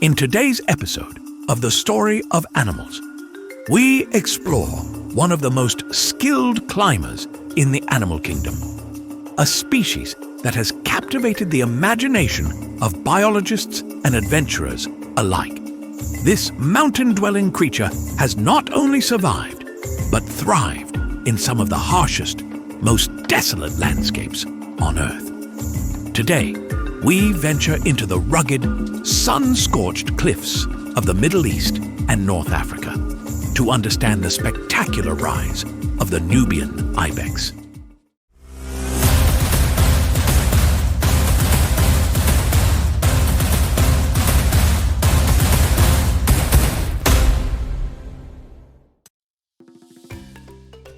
In today's episode of The Story of Animals, we explore one of the most skilled climbers in the animal kingdom, a species that has captivated the imagination of biologists and adventurers alike. This mountain-dwelling creature has not only survived, but thrived in some of the harshest, most desolate landscapes on Earth. Today, we venture into the rugged, sun-scorched cliffs of the Middle East and North Africa to understand the spectacular rise of the Nubian Ibex.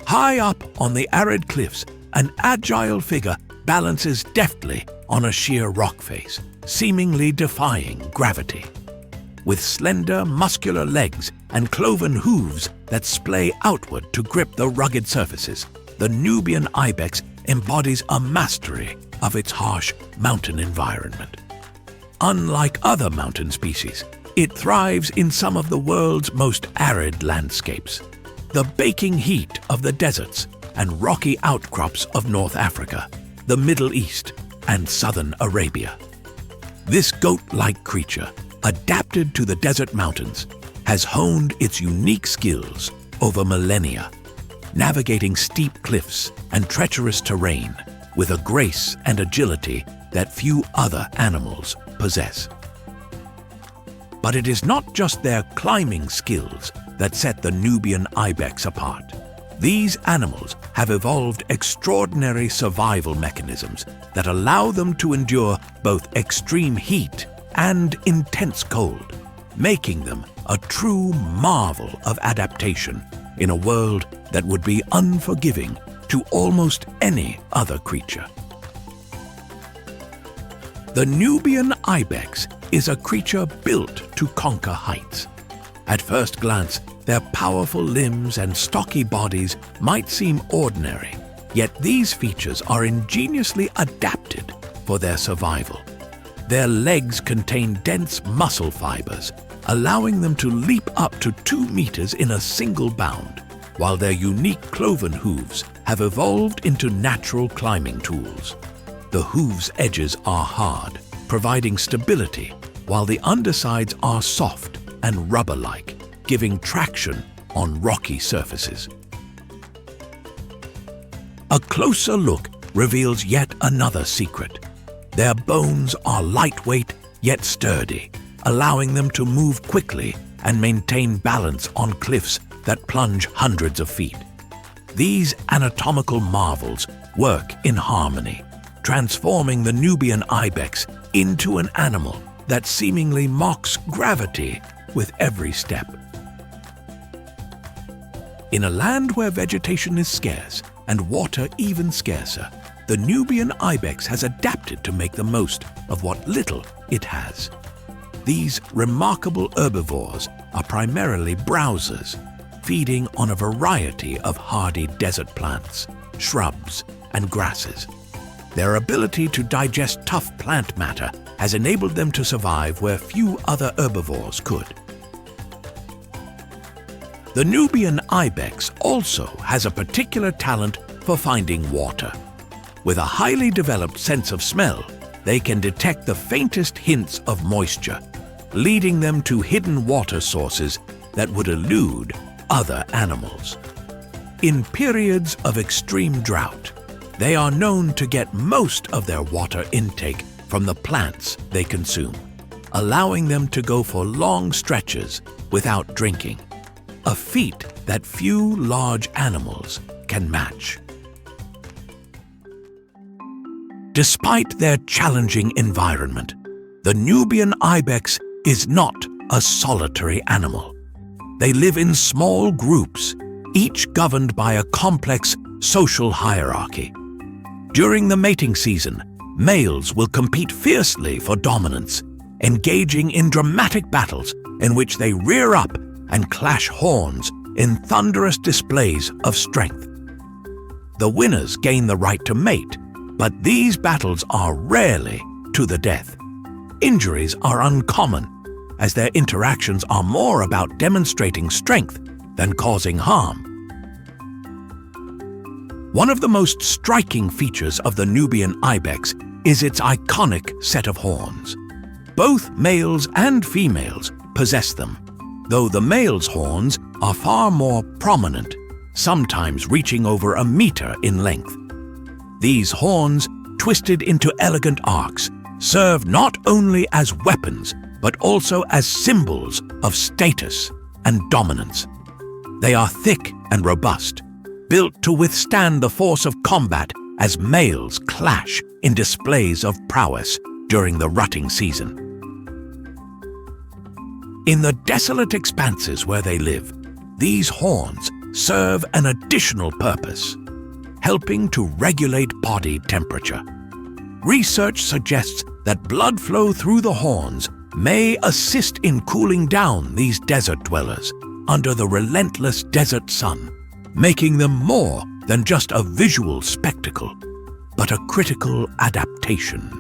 High up on the arid cliffs, an agile figure balances deftly on a sheer rock face, seemingly defying gravity. With slender, muscular legs and cloven hooves that splay outward to grip the rugged surfaces, the Nubian Ibex embodies a mastery of its harsh mountain environment. Unlike other mountain species, it thrives in some of the world's most arid landscapes. The baking heat of the deserts and rocky outcrops of North Africa, the Middle East, and southern Arabia. This goat-like creature, adapted to the desert mountains, has honed its unique skills over millennia, navigating steep cliffs and treacherous terrain with a grace and agility that few other animals possess. But it is not just their climbing skills that set the Nubian Ibex apart. These animals have evolved extraordinary survival mechanisms that allow them to endure both extreme heat and intense cold, making them a true marvel of adaptation in a world that would be unforgiving to almost any other creature. The Nubian Ibex is a creature built to conquer heights. At first glance, their powerful limbs and stocky bodies might seem ordinary, yet these features are ingeniously adapted for their survival. Their legs contain dense muscle fibers, allowing them to leap up to 2 meters in a single bound, while their unique cloven hooves have evolved into natural climbing tools. The hooves' edges are hard, providing stability, while the undersides are soft and rubber-like, giving traction on rocky surfaces. A closer look reveals yet another secret. Their bones are lightweight yet sturdy, allowing them to move quickly and maintain balance on cliffs that plunge hundreds of feet. These anatomical marvels work in harmony, transforming the Nubian Ibex into an animal that seemingly mocks gravity with every step. In a land where vegetation is scarce and water even scarcer, the Nubian Ibex has adapted to make the most of what little it has. These remarkable herbivores are primarily browsers, feeding on a variety of hardy desert plants, shrubs, and grasses. Their ability to digest tough plant matter has enabled them to survive where few other herbivores could. The Nubian Ibex also has a particular talent for finding water. With a highly developed sense of smell, they can detect the faintest hints of moisture, leading them to hidden water sources that would elude other animals. In periods of extreme drought, they are known to get most of their water intake from the plants they consume, allowing them to go for long stretches without drinking, a feat that few large animals can match. Despite their challenging environment, the Nubian Ibex is not a solitary animal. They live in small groups, each governed by a complex social hierarchy. During the mating season, males will compete fiercely for dominance, engaging in dramatic battles in which they rear up and clash horns in thunderous displays of strength. The winners gain the right to mate, but these battles are rarely to the death. Injuries are uncommon, as their interactions are more about demonstrating strength than causing harm. One of the most striking features of the Nubian Ibex is its iconic set of horns. Both males and females possess them, though the male's horns are far more prominent, sometimes reaching over a meter in length. These horns, twisted into elegant arcs, serve not only as weapons, but also as symbols of status and dominance. They are thick and robust, built to withstand the force of combat as males clash in displays of prowess during the rutting season. In the desolate expanses where they live, these horns serve an additional purpose, helping to regulate body temperature. Research suggests that blood flow through the horns may assist in cooling down these desert dwellers under the relentless desert sun, making them more than just a visual spectacle, but a critical adaptation.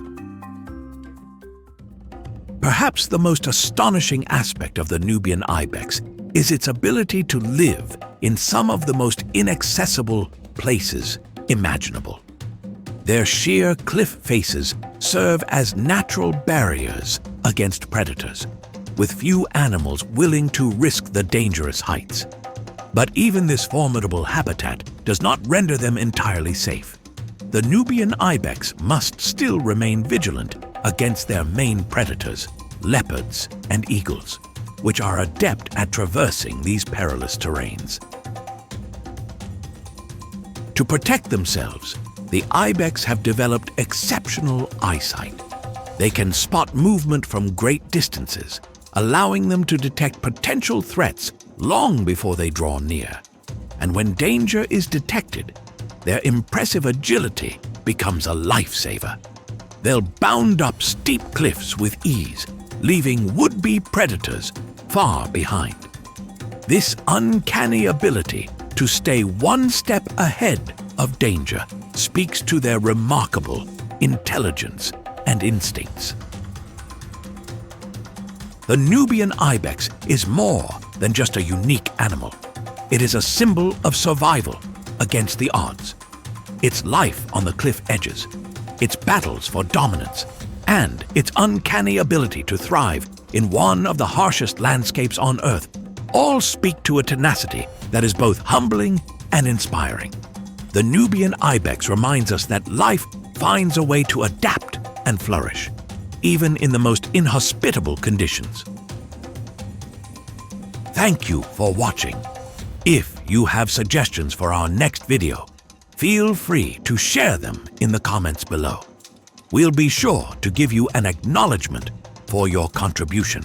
Perhaps the most astonishing aspect of the Nubian Ibex is its ability to live in some of the most inaccessible places imaginable. Their sheer cliff faces serve as natural barriers against predators, with few animals willing to risk the dangerous heights. But even this formidable habitat does not render them entirely safe. The Nubian Ibex must still remain vigilant against their main predators, leopards and eagles, which are adept at traversing these perilous terrains. To protect themselves, the ibex have developed exceptional eyesight. They can spot movement from great distances, allowing them to detect potential threats long before they draw near. And when danger is detected, their impressive agility becomes a lifesaver. They'll bound up steep cliffs with ease, leaving would-be predators far behind. This uncanny ability to stay one step ahead of danger speaks to their remarkable intelligence and instincts. The Nubian Ibex is more than just a unique animal. It is a symbol of survival against the odds. Its life on the cliff edges, its battles for dominance, and its uncanny ability to thrive in one of the harshest landscapes on Earth all speak to a tenacity that is both humbling and inspiring. The Nubian Ibex reminds us that life finds a way to adapt and flourish, even in the most inhospitable conditions. Thank you for watching. If you have suggestions for our next video, feel free to share them in the comments below. We'll be sure to give you an acknowledgement for your contribution.